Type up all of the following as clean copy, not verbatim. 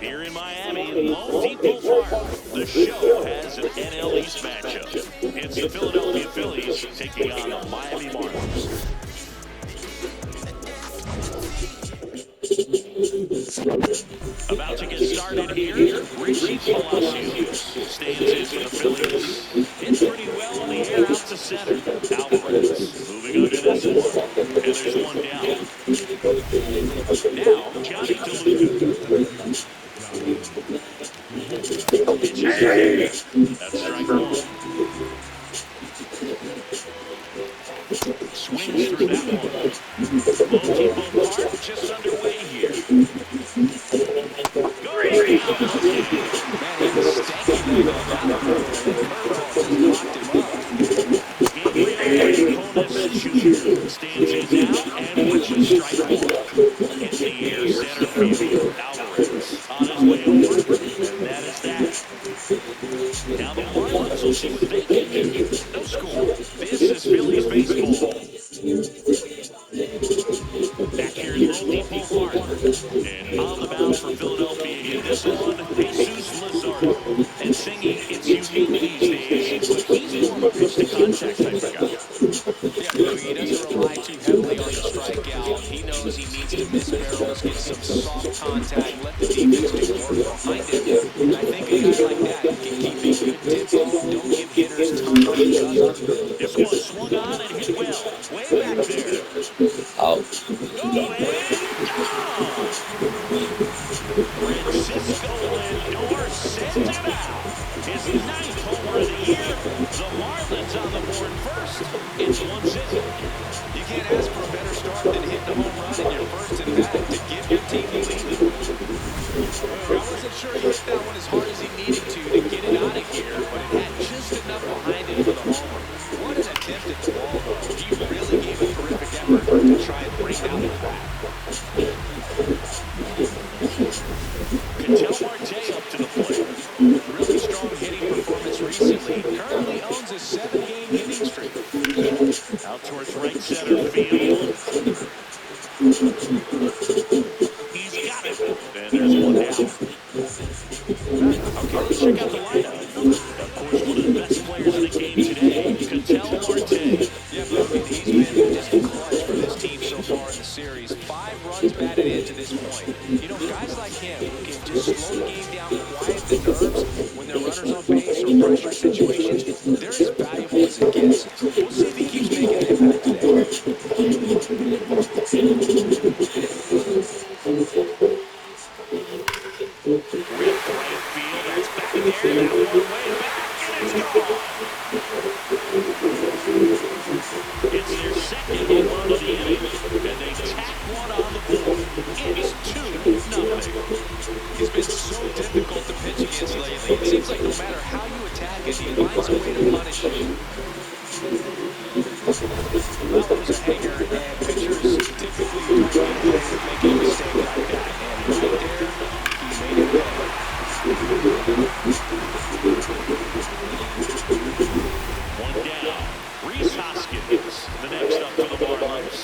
Here in Miami, Lone Depot Park, the show has an NL East matchup. It's the Philadelphia Phillies taking on the Miami Marlins. About to get started here, Palacios stands in for the Phillies. Hit pretty well in the air out to center. Alvarez moving under this one. And there's one down. Now, Johnny DeLuca. Pitches in. That's strike one. Swings through that one. Lone Depot Park just underway here. Goes out. Man, he was stanky leg on that one. Stands in now and pitches strike one. In the air, center field. Alvarez on his way over, and that is that. Now the Marlins will see what they can do. No score. This is Phillies baseball. Back here in Lone Depot Park. And on the mound for Philadelphia in this one, Jesus Luzardo. And singing, it's unique these days, but he's more of a pitch-to-contact type of guy. Yeah, he doesn't rely too heavily on the strikeout. He knows he needs to miss barrels, get some soft contact, let the defense do the work behind him. And I think a guy like that can keep a good tempo, don't give hitters time on each other. This one swung on and hit well. Way back there. Out. Francisco Lindor sends him out. His ninth homer of the year. The Marlins on the board first. It's 1-0. You can't ask for a better start than hitting a home run in your first at bat to give your team the lead. I wasn't sure he hit that one as hard as he needed to get it out of here, but it had just enough behind it for the homer. What an attempt at the ball, though. He really gave a terrific effort to try and bring down the bat. Ketel Marte up to the plate. Really strong hitting performance recently. Currently owns a 7-game hitting streak. Out towards right center field. He's got it. And there's one down. Okay, let's check out the lineup. Of course, one of the best players in the game today, Ketel Marte. Yeah, but he's been just a clutch for this team so far in the series. 5 runs batted in to this point. You know, guys like him who can just slow the game down, quiet the nerves when there are runners on base or pressure situations, they're as valuable as it gets. We'll see if he keeps making an impact today. Right field, that's back there. That one way back, and it's gone. It's their second home run of the inning, and they tack one on the board. It's 2-0. It's been so difficult to pitch against lately. It seems like no matter how you attack it, he finds a way to punish you. Well, there's a hanger, and pitchers typically don't make a mistake like that. And right there, he made it better. One down. Rhys Hoskins, the next up for the Marlins.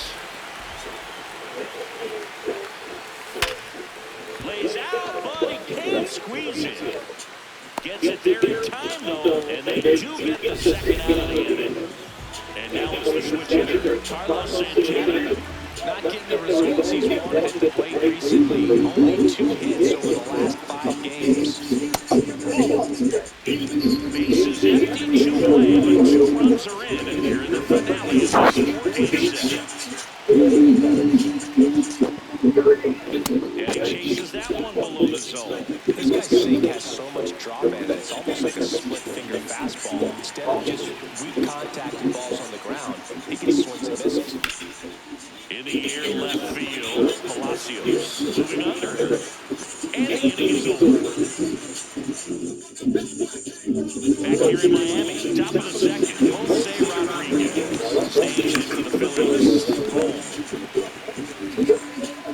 Lays out, but he can't squeeze it. Gets it there in time, though, and they do get the second out of the inning. And now it's the switch hitter, Carlos Santana. Not getting the results he's wanted at the plate recently. Only 2 hits over the last 5 games. Bases empty, 2 away, but 2 runs are in, and here in the finale of this 4-game set. And he chases that one below the zone. This guy's sink has so much drop in it. It's almost like a split-finger fastball. Instead of just weak contact and balls on the ground, he can swings and misses. In the air, left field, Palacios moving under. And the inning is over. Back here in Miami, top of the second, Jose Rodriguez stays in for the Phillies. Home.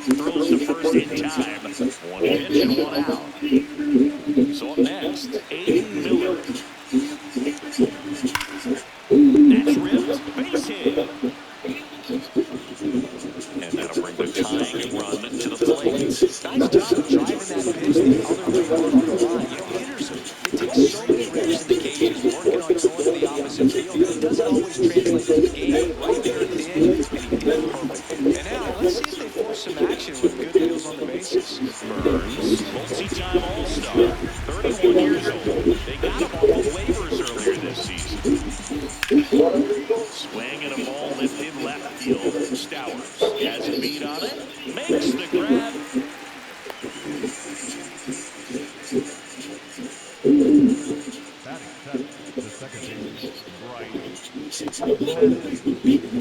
Throws to first in time. 1 pitch and 1 out. So up next, Aiden Miller. That's ripped, base hit. And that'll bring the tying let's see if they force some action with good deals on the bases. Burns, multi-time All-Star, 31 years old. They got him off of waivers earlier this season. Swing and a ball lifted left field. Stowers has a beat on it. Makes the grab. Batting seventh, the second baseman, Bryce.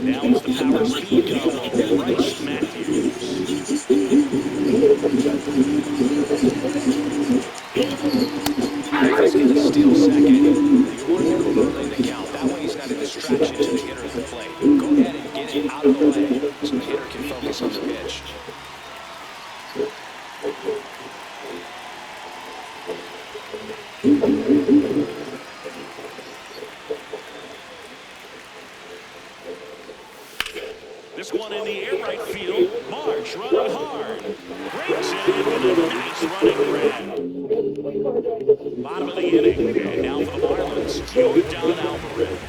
Now it's the power speed combo. Bryce Matthews. He's going to steal second. You want to move early in the count. That way he's not a distraction to the hitter at the plate. Go ahead and get it out of the way so the hitter can focus on the pitch. This one in the air right field. Marsh running hard. Brings it in with a nice running grab. Bottom of the inning. And now for the Marlins, Jordan Alvarez.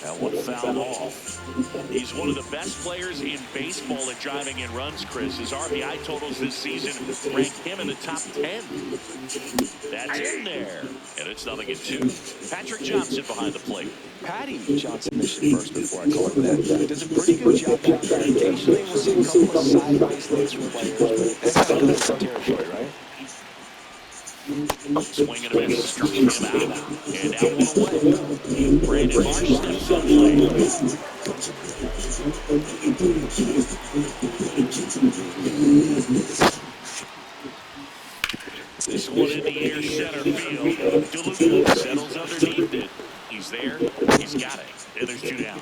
That one fouled off. He's one of the best players in baseball at driving in runs, Chris. His RBI totals this season rank him in the top 10. That's in there. And it's 0-2. Patrick Johnson behind the plate. Patty Johnson mentioned first before I call him that. Does a pretty good job back there. Occasionally we'll see a couple of sideways looks from players, but that kind of goes with the territory, right? Swing and a miss, struck him out. And now one away. Brandon Marsh steps up late. This one in the air center field. DeLuca settles underneath it. He's there. He's got it. And there's 2 down.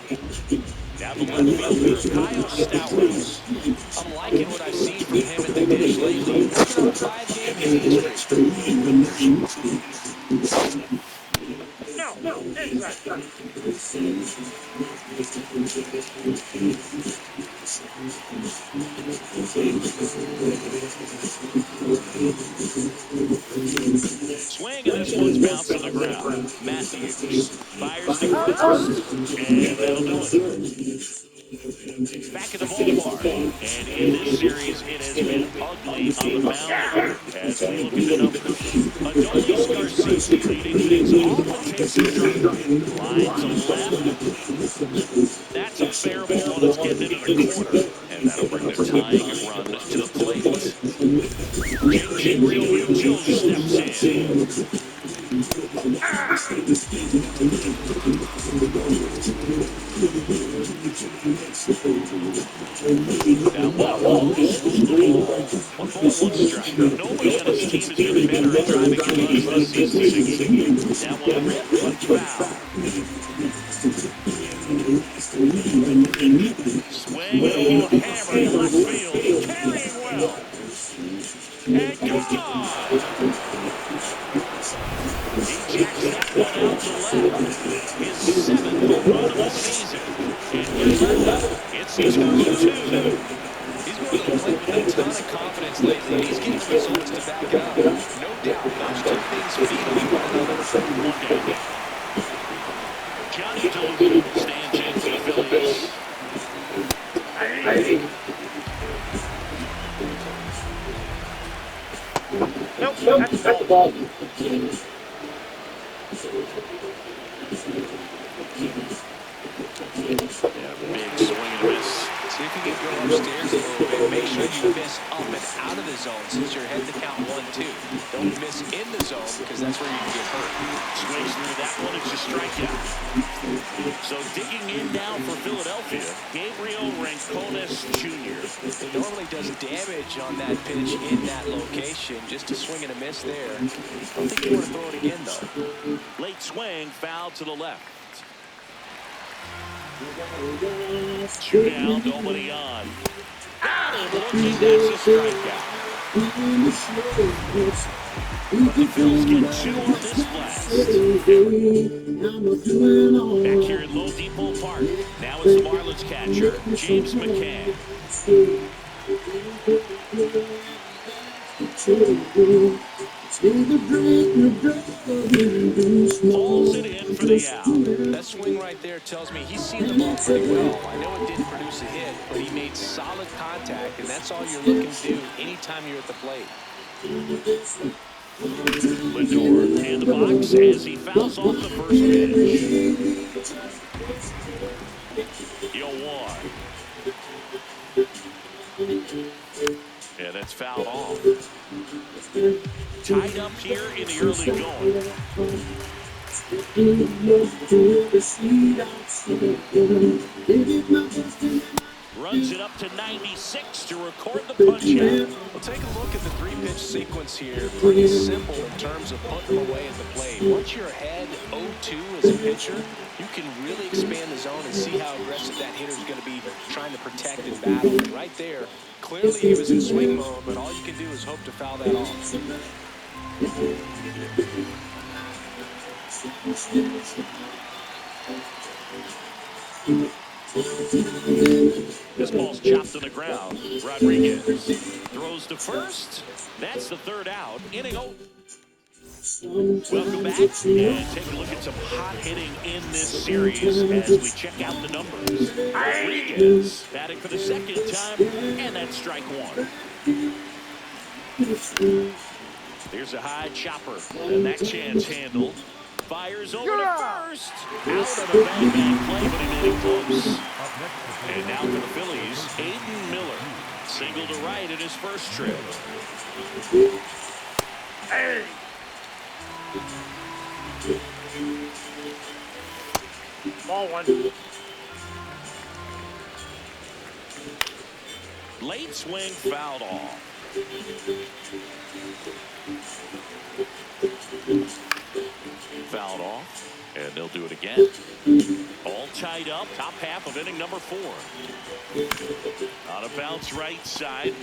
Now the left fielder, Kyle Stowers. I'm liking what I've seen from him at the dish lately. Working on a 5-game hitting streak. Swing, and this one's bounced to the ground. Matthews fires to first, and that'll do it. Back in the ballpark, and in this series, it has been ugly on the mound as we look at the numbers. Adolis Garcia leading things off and takes a strike. Line to left. That's a fair ball that's getting into the corner, and that'll bring the tying run to the plate. Gabriel steps in. Now one ball, one strike. Nobody on his team has been better at driving in runs this season. That one ripped, but foul. Swing, a little hammer in left field. Carrying well. And gone. He jacks that one out to left. His 7th home run of the season. And here's it's 2-2. He's going to the plate with a ton of confidence lately. He's getting results to back it up. No doubt those two things feed on one another. 1 down. Johnny DeLuca stands in for the Phillies. Nope, that's the ball. Big swing and a miss. See if you can go upstairs a little bit. Make sure you miss up and out of the zone since you're heading to count 1-2. Don't miss in the zone because that's where you can get hurt. Swings through that one. It's a strikeout. So digging in now for Philadelphia, Gabriel Rincones Jr. He normally does damage on that pitch in that location. Just a swing and a miss there. I don't think you want to throw it again, though. Late swing, foul to the left. 2 down, nobody on. Got him looking, that's a strikeout. The Phillies get 2 on this blast. Back here at Low Depot Park. Now it's the Marlins catcher, James McCann. Pulls it in for the out. That swing right there tells me he's seeing the ball pretty well. I know it didn't produce a hit, but he made solid contact, and that's all you're looking to do anytime you're at the plate. Lindor in the box as he fouls off the first pitch. 0-1. Yeah, that's fouled off. Tied up here in the early going. Runs it up to 96 to record the punch out. Well, take a look at the three-pitch sequence here. Pretty simple in terms of putting them away at the plate. Once you're ahead 0-2 as a pitcher, you can really expand the zone and see how aggressive that hitter is going to be trying to protect and battle. And right there, clearly he was in swing mode, but all you can do is hope to foul that off. This ball's chopped to the ground. Rodriguez throws to first. That's the third out. Inning over. Welcome back, and take a look at some hot hitting in this series as we check out the numbers. Rodriguez batting for the second time, and that's strike one. There's a high chopper, and that chance handled. Fires over to first. Out of a bang play, but he made it close. And now for the Phillies, Aiden Miller. Single to right in his first trip. Hey! Ball one. Late swing fouled off. Fouled off, and they'll do it again. All tied up, top half of inning number 4. On a bounce right side.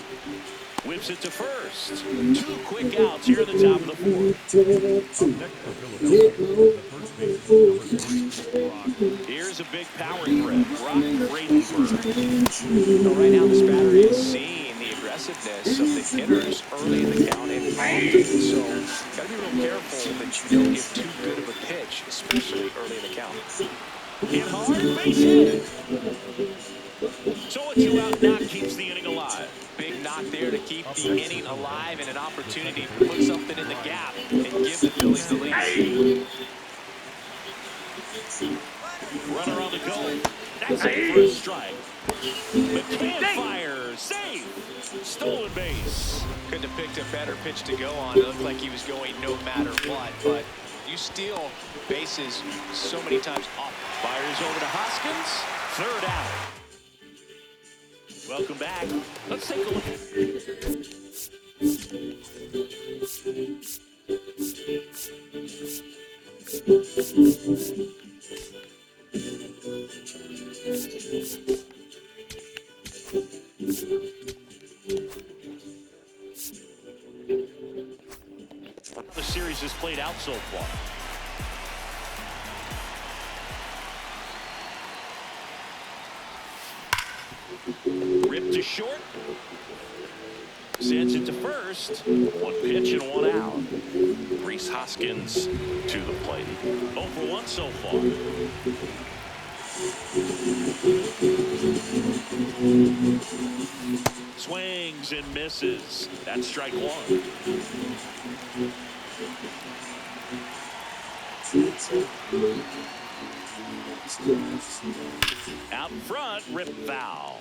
Whips it to first. 2 quick outs here at the top of the 4th. Up next for Philadelphia, the first baseman, number 3, Brock. Here's a big power threat. Brock Bradenberg. So right now this batter is seeing the aggressiveness of the hitters early in the count and often. So got to be real careful that you don't give too good of a pitch, especially early in the count. Hit hard, base hit. So a 2-out knock keeps the inning alive. Big knock there to keep the inning alive and an opportunity to put something in the gap and give the Phillies the lead. Runner on the go. That's it for a strike. McCann fires. Safe. Stolen base. Couldn't have picked a better pitch to go on. It looked like he was going no matter what, but you steal bases so many times off. Fires over to Hoskins. Third out. Welcome back. Let's take a look. The series has played out so far. Ripped to short. Sends it to first. 1 pitch and 1 out. Rhys Hoskins to the plate. 0 for 1 so far. Swings and misses. That's strike 1. Out in front, rip foul.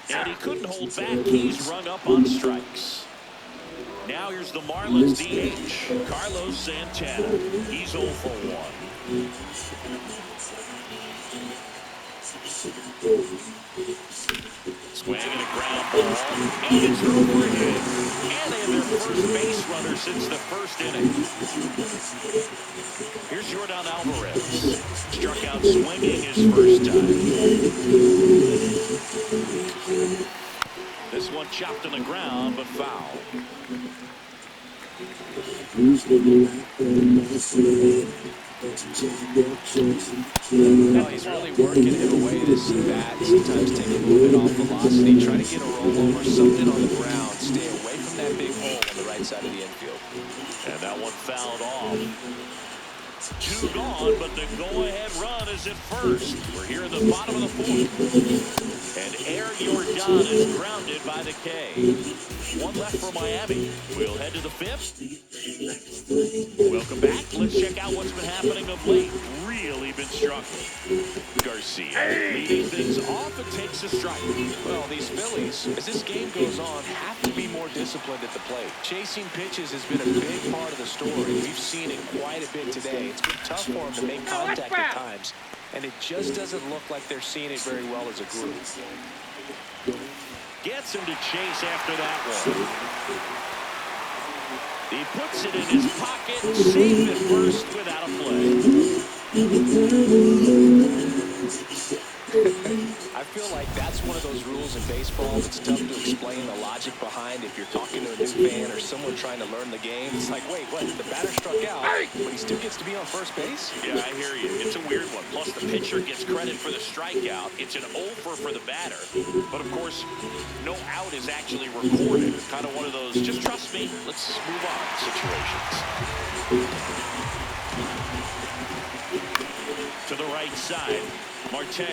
And he couldn't hold back. He's rung up on strikes. Now here's the Marlins DH, Carlos Santana. He's 0 for 1. Swing and a ground ball. And it's through for a hit. And they have their first base runner since the first inning. Here's Jordan Alvarez. Struck out swinging his first time. This one chopped on the ground, but foul. Well, he's really working him away this at-bat. Sometimes take a little bit off velocity. Try to get a rollover, something on the ground. Stay away from that big hole on the right side of the infield. And that one fouled off. 2 gone, but the go-ahead run is at first. We're here in the bottom of the 4th. And Air Jordan is grounded by the K. 1 left for Miami. We'll head to the 5th. Welcome back. Let's check out what's been happening of late. Really been struggling. Garcia leading things off and takes a strike. Well, these Phillies, as this game goes on, have to be more disciplined at the plate. Chasing pitches has been a big part of the story. We've seen it quite a bit today. It's been tough for them to make contact at times, and it just doesn't look like they're seeing it very well as a group. Gets him to chase after that one. He puts it in his pocket, safe at first without a play. I feel like that's one of those rules in baseball that's tough to explain the logic behind if you're talking to a new fan or someone trying to learn the game. It's like, wait, what? The batter struck out, but he still gets to be on first base? Yeah, I hear you. It's a weird one. Plus, the pitcher gets credit for the strikeout. It's an over for the batter. But, of course, no out is actually recorded. It's kind of one of those, just trust me, let's move on situations. To the right side, Marte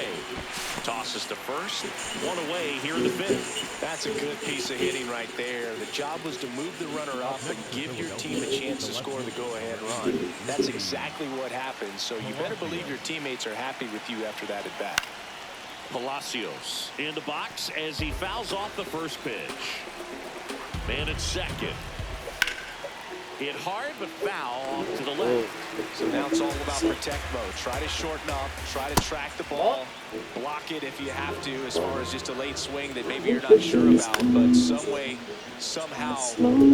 tosses to first. 1 away here in the 5th. That's a good piece of hitting right there. The job was to move the runner up and give your team a chance to score the go-ahead run. That's exactly what happened, so you better believe your teammates are happy with you after that at bat. Palacios in the box as he fouls off the first pitch. Man at second. Hit hard, but foul off to the left. So now it's all about protect mode. Try to shorten up, try to track the ball, block it if you have to, as far as just a late swing that maybe you're not sure about, but some way, somehow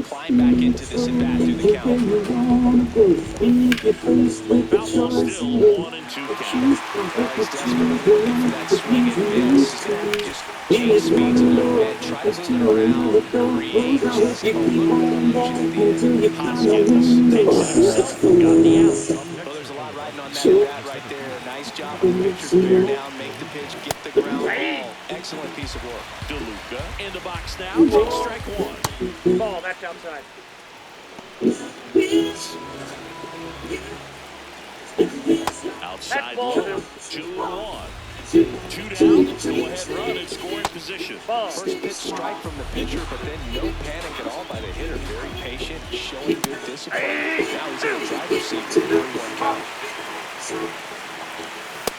climb back into this at bat through the count. Foul ball still 1-2 count. He's desperately looking for that swing and miss. He's going to have to just change speeds a little bit, try to move it around, create just a little illusion at the end. Hoskins takes it himself, got the out. Well, there's a lot riding on that bat right there. Nice job of the pitcher to bear down, make the pitch, get the ground ball. Excellent piece of work. DeLuca in the box now, takes strike 1. Ball, that's outside. Outside That's ball, low, 2-1. 2 down, go-ahead run in scoring position. Ball. First pitch strike from the pitcher, but then no panic at all by the hitter. Very patient, showing good discipline. Now he's in the driver's seat with a 3-1 count.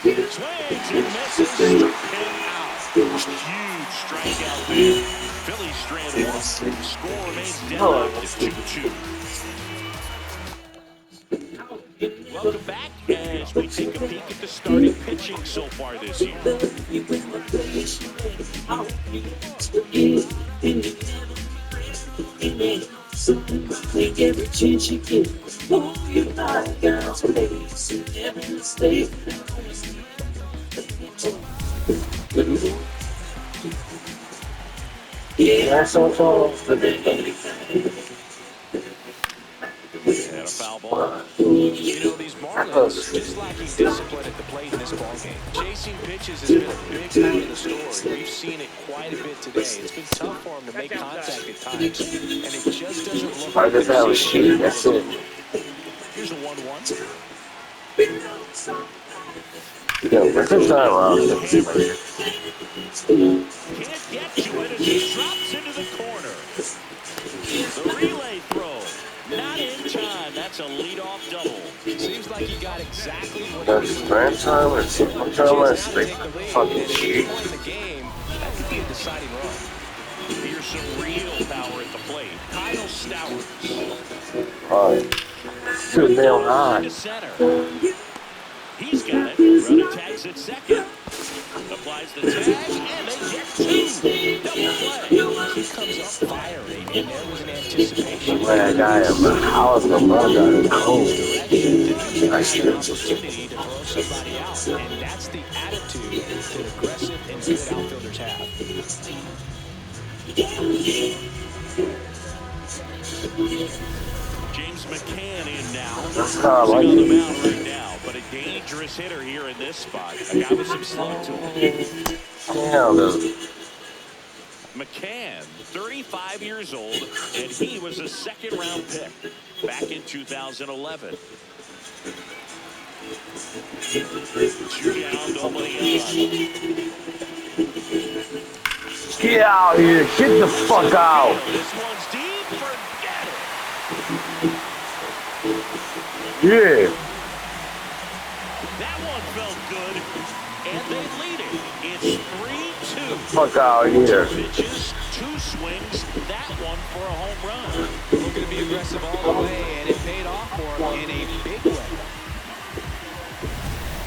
Swings and misses, struck him out. Huge strikeout there. Phillies strand 1. Score remains down to 2-2. Welcome back as we take a peek at the starting pitching so far this year. And a foul ball. You know, these Marlins just lacking discipline at the plate in this ballgame. Chasing pitches has been a big part of the story. We've seen it quite a bit today. It's been tough for them to make contact at times, and it just doesn't look like they're seeing it. That's it. Here's a 1-1. Yo, what's the time off? Can't get to it as he drops into the corner. The relay throw. Not in time. That's a leadoff double. Seems like he got exactly what he That's was looking prime for. time or second time or straight Take the lead, fucking and at shit. this point in the game, that could be a deciding run. Here's some real power at the plate. Kyle Stowers. Alright. Too damn high. To center. He's got it. Runner tags at second. Applies the tag, and they get 2. Double play. He comes up firing, and there was an anticipation. Man, I got him. How is the ball got it cold? I see an opportunity to throw somebody out, and that's the attitude that aggressive and good outfielders have. James McCann in now. That's how I like Sitting on the it. mound right now. but a dangerous hitter here in this spot. A guy with some slug to him. Damn, dude. McCann, 35 years old, and he was a second-round pick back in 2011. 2 down, nobody on. Get out here. Get the fuck out. This one's deep. Forget it. Yeah. That one felt good, and they lead it. It's 3-2. Fuck out here. 2 pitches, 2 swings. That one for a home run. Looking to be aggressive all the way, and it paid off for him in a big way.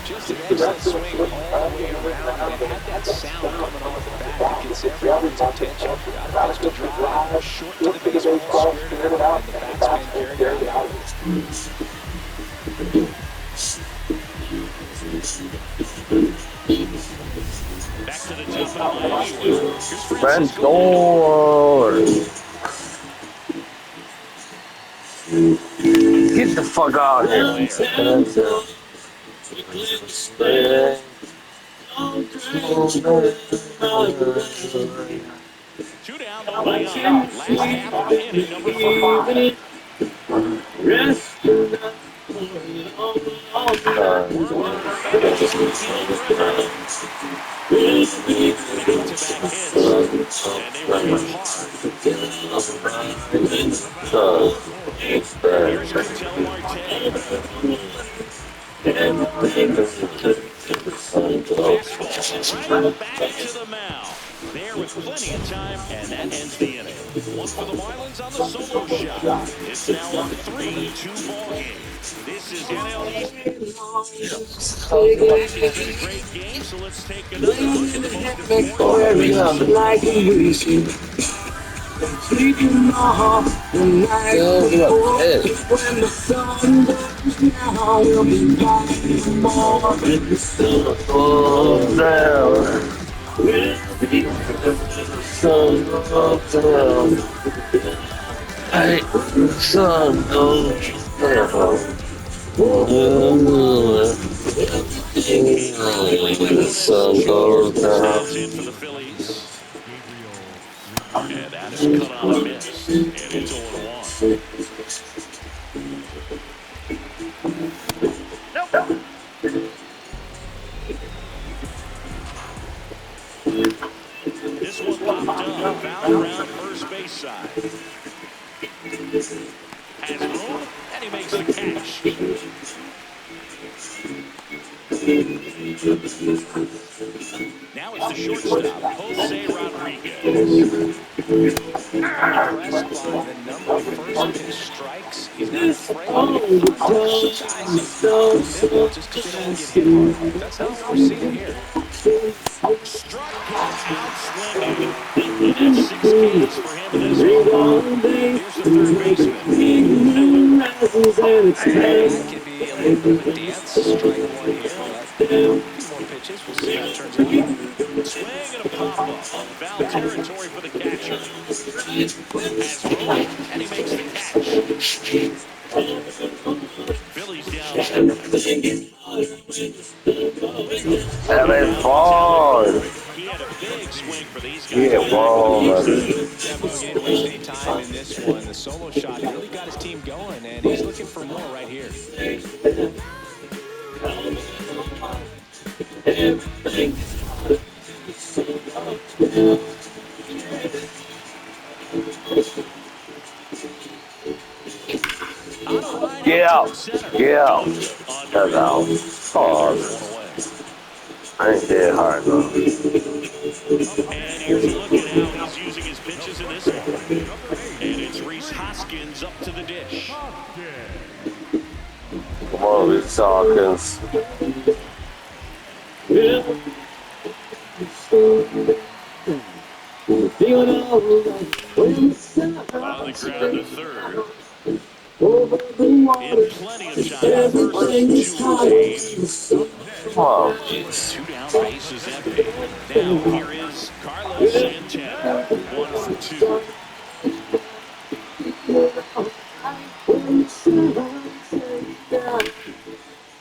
Just an excellent swing all the way around, and it had that sound coming off the bat that gets everyone's attention. Got a pitch to drive, short to the baseball, squared it out, and the batsman carried it out. Back to the top of the Miami. Here's Francisco. Get the fuck out here. 2 down, nobody on. Last half of inning, number 5. Back-to-back hits, and they were hit hard. Here's Ketel Marte. Fastball right back to the mound. There with plenty of time, and that ends the inning. One for the Marlins on the solo shot. It's now a 3-2 ball game. This is NL East. It's been a great game, so let's take another look at the most Snaps in for the Phillies. And that is cut on a miss. And it's 0-1. This one popped up. Found around first base side. Has room, and he makes the catch. Now it's the shortstop, Jose Rodriguez. Impressed by the number of first pitch strikes. He's not afraid of guys just because they don't get hit hard. That's not what we're seeing here. Struck him out swinging. And that's 6 Ks for him in this one. Here's the third baseman. That could be a little bit of a dance. Strike one here. A few more pitches. We'll see how it turns out. Swing and a pop-up. Foul territory for the catcher. Has room, and he makes the catch. Phillies down. He had a big swing for these guys. Yeah, ball. Yeah, Mo, he didn't waste any time in this one. The solo shot really got his team going, and he's looking for more right here. Get out. Get out. That's out. Oh, I ain't dead hard, though. And here's a look at how he's using his pitches in this one. And it's Rhys Hoskins up to the dish. Come on, Rhys Hoskins. On the ground to third. In plenty of time. First 2 games. Come on. 2 down, bases empty. Now here is Carlos Santana. 1 for 2.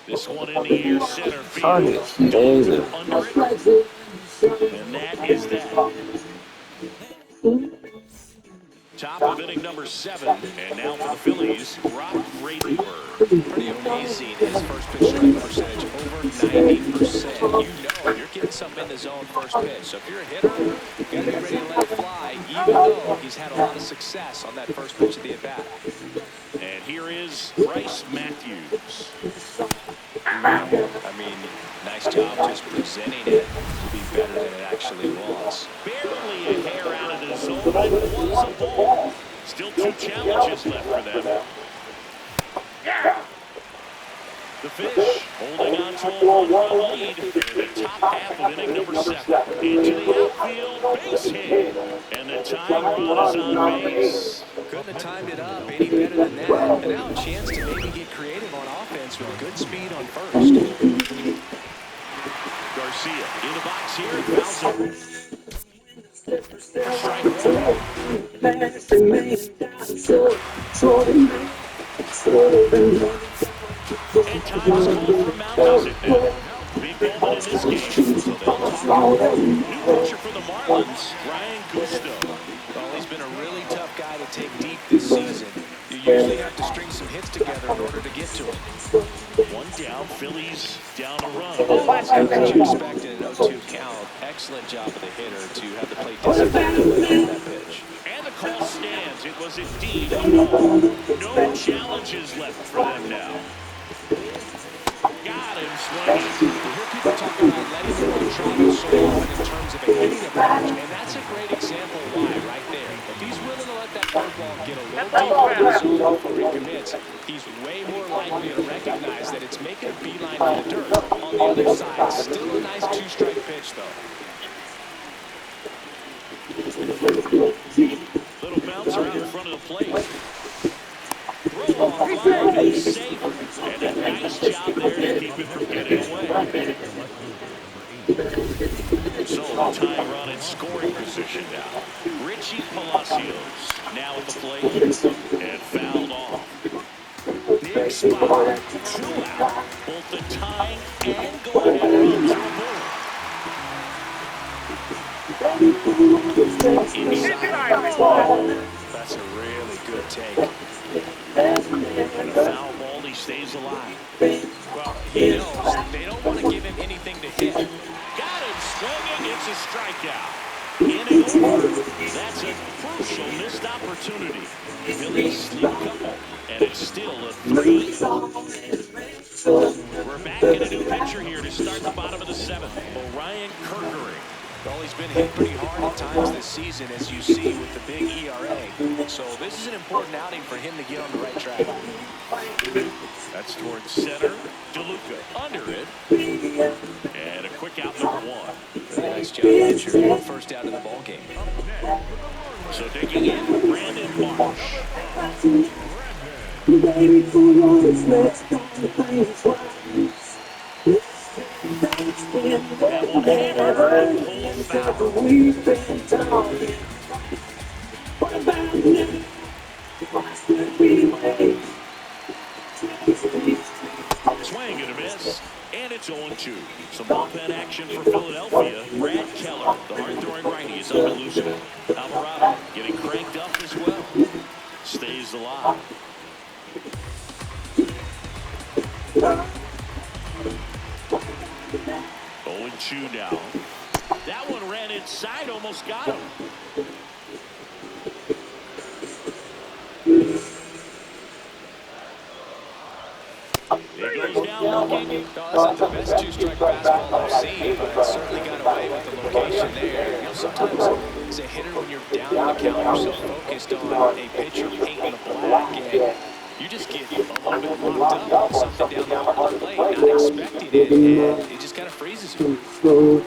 This one in in the air center field. Unstable. Under it. And that is that. Top of inning number 7. And now for the Phillies, Brock Ravenberg. Pretty amazing, his first pitch strike percentage, over 90%. You know you're getting something in the zone first pitch. So if you're a hitter, you got to be ready to let it fly, even though he's had a lot of success on that first pitch of the at-bat. And here is Bryce Matthews. I mean, nice job just presenting it to be better than it actually was. Barely a hair out of the zone, but it was a ball. Still 2 challenges left for them. The Fish holding on to a 1-run lead in the top half of inning number 7. Into the outfield, base hit. And the tying run is on base. Couldn't have timed it up any better than that. And now a chance to maybe get creative on offense with good speed on first. Garcia in the box here and fouls over. Strike 1. And time is called for Mound it now. Big moment in this game, so they'll talk. New pitcher for the Marlins, Ryan Gusto. Well, he's been a really tough guy to take deep this season. You usually have to string some hits together in order to get to him. 1 down, Phillies down a run. That's what you expect in an 0-2 count. Excellent job of the hitter to have the plate discipline to lay off that pitch. And the call stands. It was indeed a ball. No challenges left for them now. Got him swinging. You hear people talk about letting the ball travel so often in terms of a hitting approach, and that's a great example why right there. If he's willing to let that curveball get a little deeper in the zone before he commits, he's way more likely to recognize that it's making a beeline for the dirt. On the other side, still a nice 2-strike pitch, though. Little bouncer out in front of the plate. Throw on line is safe. And a nice job there to keep it from getting away. So the tying run in scoring position now. Richie Palacios now at the plate and fouled off. Big spot. 2 out. Both the tying and go-ahead runs are aboard. Inside. That's a really good take. And a foul ball, he stays alive. Well, he knows they don't want to give him anything to hit. Got him swinging. It's a strikeout. Inning over. That's a crucial missed opportunity. Phillies sleep couple, and it's still a 3. We're back in a new pitcher here to start the bottom of the 7th. Orion Kerkering. Well, he's been hit pretty hard at times this season, as you see with the big ERA. So this is an important outing for him to get on the right track. That's towards center. DeLuca under it. And a quick out number 1. Nice job, pitcher. First out of the ball game. So digging in, Brandon Marsh. That one hammered and pulled foul. Swing and a miss, and it's 0-2. Some bullpen action for Philadelphia. Brad Keller, the hard-throwing righty, is up and losing it. Alvarado getting cranked up as well. Stays alive. Oh, 0-2 now. That one ran inside, almost got him. It goes down looking. No, that's not the best 2-strike fastball I've seen, but it certainly got away with the location there. You know, sometimes as a hitter, when you're down in the count, you're so focused on a pitcher painting the black, and you just get a little bit locked up on something down the middle of the plate, not expecting it, and it just kind of freezes you. 2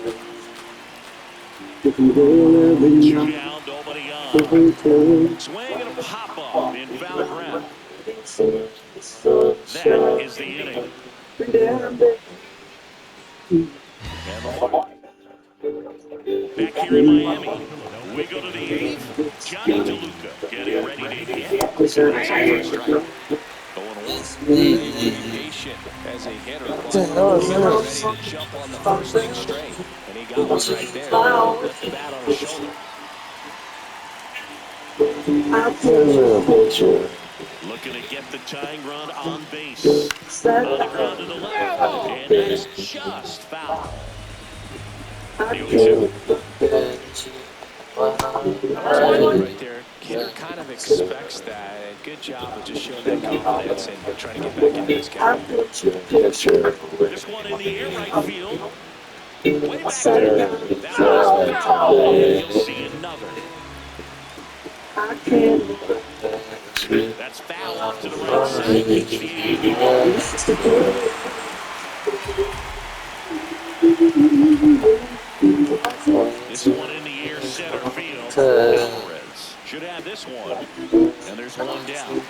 down, nobody on. Swing and a pop-off in foul ground. That is the inning. And the mark. Back here in Miami, we go to the 8th. Johnny DeLuca getting ready to hit. Going once. Patient as a hitter. He was ready to jump on the first thing straight, and he got one right there. Lift the bat on his shoulder. Looking to get the tying run on base. On the ground to the left. And that's just foul. The 0-2. Right there. Hitter kind of expects that. Good job of just showing that confidence and trying to get back into this game. This one in the air, right field. Way back there. That one's foul. And he'll see another. That's foul off to the right side. Keeps the 80 going. This one in the air, center field. Alvarez should have this one. And there's one down.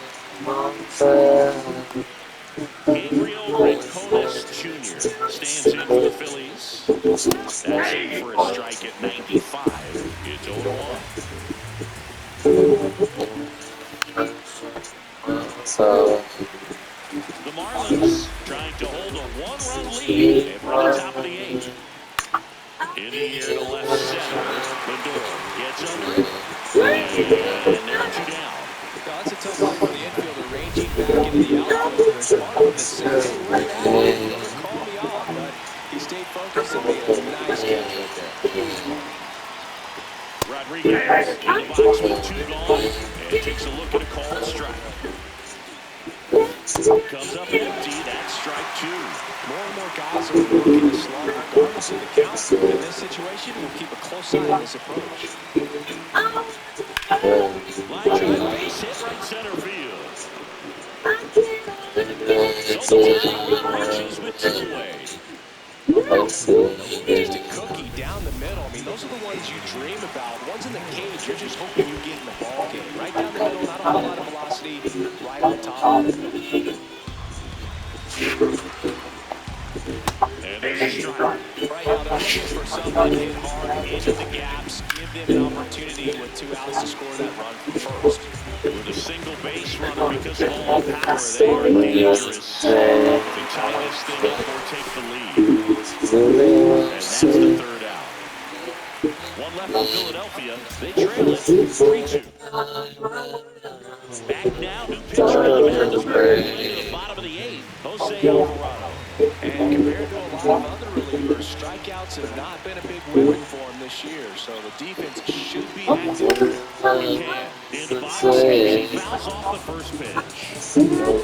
Gabriel Rincones Jr. stands in for the Phillies. That's in for a strike at 95. It's 0-1. The Marlins trying to hold a one-run lead and we're on top of the 8th. In the air to left center. Lindor gets under it. And now 2 down. That's a tough one for the infielder, ranging back into the outfield. There's one of the same. Right at it. Call me off, but he stayed focused and made a nice catch right there. Rodriguez in the box with 2 gone and takes a look at a called strike. Comes up empty. That's strike 2. More and more guys are looking to slog regardless of the count. In this situation, we'll keep a close eye on this approach. Line drive base hit right center field. So the tying run reaches with 2 away. Just a cookie down the middle. I mean, those are the ones you dream about. Ones in the cage, you're just hoping you get in the ball game. Right down the middle, not a whole lot of velocity. Right on top. And there's a strike. Right now, they're looking for something to hit hard into the gaps. Give them an opportunity with 2 outs to score that run from first. With a single base runner because of all the power, they are dangerous. They tie this thing up or take the lead. And that's the 3rd out. One left for Philadelphia. They trail it 3-2. Back now, new pitcher on the mound as we move into the bottom of the 8th. Jose Alvarado. And compared to a lot of other relievers, strikeouts have not been a big weapon for him this year. So the defense should be active. McCann in the box. He fouls off the first pitch. And he'll 1.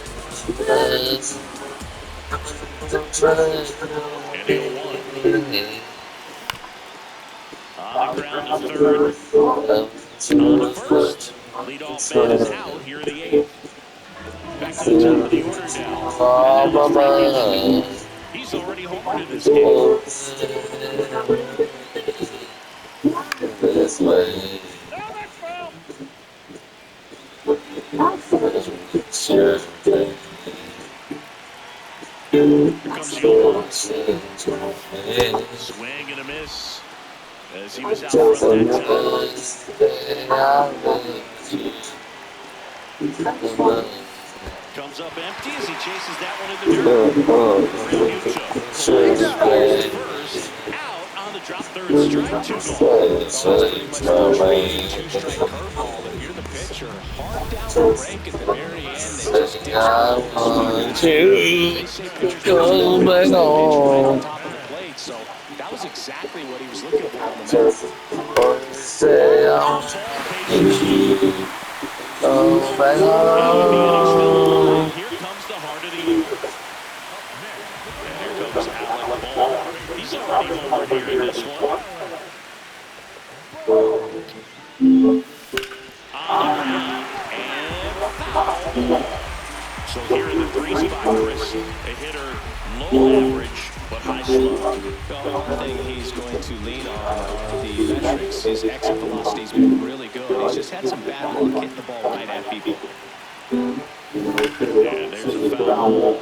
On the ground to 3rd. On the first. Leadoff man is out here in the 8th. Back to the top of the order now. He's already homered in this game. Here comes the 0-1. Swing and a miss as he was out front that time. Comes up empty as he chases that one in the dirt. Realmuto collects first, out on the drop, 3rd strike, 2 gone. That's pretty much the dream 2-strike curveball. If you're the pitcher, hard down the break at the very end, they just ditch the They say pitchers right on top of the plate, so that was exactly what he was looking for on the mound. Here comes the heart of the year. And here comes Alec Ball. He's already homered here in this one. On the ground and foul. So here in the 3 spot, Chris, a hitter low average but high slug. Well, one thing he's going to lean on are the metrics. His exit velocity's been really good. He's just had some bad luck hitting the ball right at people. And there's a foul.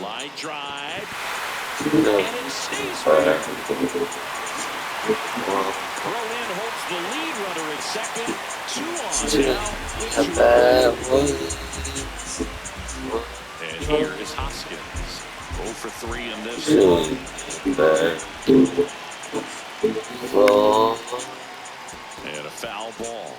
Line drive. And it stays there. Throw in holds the lead runner at second. 2 on now with 2 away. And here is Hoskins. 0 for 3 in this one. And a foul ball.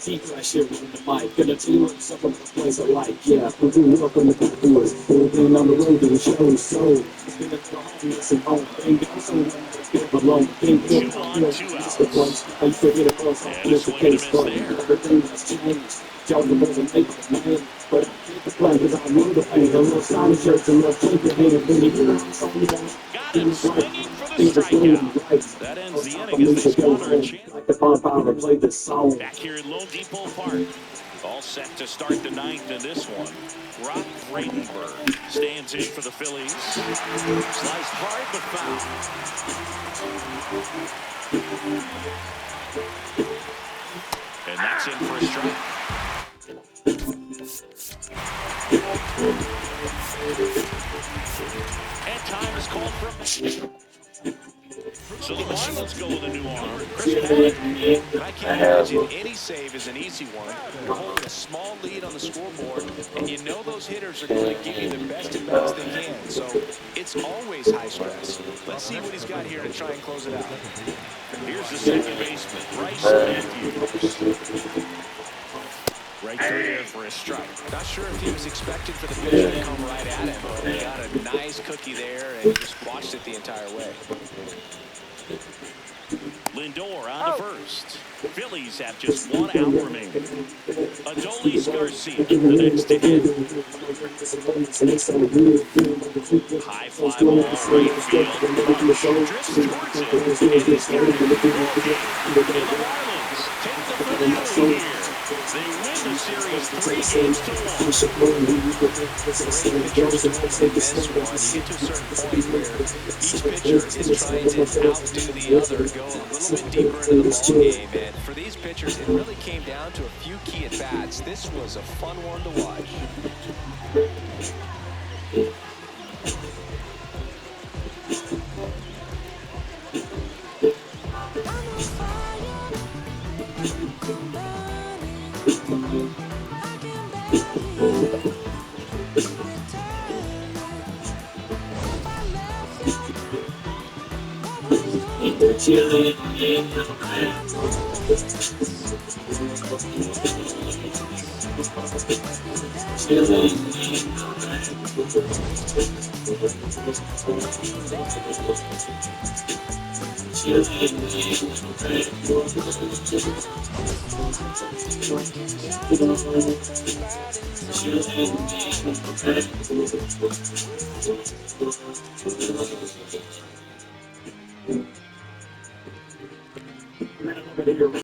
Right here on the mic, gonna do it. Some of the plays I like, yeah. We grew up in the backwoods, been on the road doing shows, so it's been a little home, some home bingo. So when I feel alone, think 2 I on, feel 2 it's the outs. place. I used to get across all And a the swing and a case, miss but there. everything has changed. Joker wasn't making a man, but I get the play because I knew the pain. A little sign shirts, a little paper hand, when you hear it, so you know. Got him swinging for the strikeout. That ends the inning as they squander a chance. Like the bonfire and play this song. Back here at Lone Depot Park. All set to start the 9th in this one. Brock Bradenberg stands in for the Phillies. Sliced hard but foul. And that's in for a strike. And time is called for. So the Marlins go with a new arm. Chris Paddock. And I can't imagine any save is an easy one. You're holding a small lead on the scoreboard, and you know those hitters are going to give you the best at-bats they can. So it's always high stress. Let's see what he's got here to try and close it out. Here's the second baseman, Bryce Matthews. Right through there for a strike. Not sure if he was expecting for the pitcher to come right at him, but he got a nice cookie there and just watched it the entire way. Lindor on to first. Phillies have just 1 out remaining. Adolis Garcia, the next to hit. High fly ball, right field. Buck drifts towards it, and he's got it. Ball game. And the Marlins take the finale here. They win the series 3-1. Great pitchers in this one. You get to a certain point where each pitcher is trying to outdo the other, go a little bit deeper into the ball game. And for these pitchers, it really came down to a few key at-bats. This was a fun one to watch.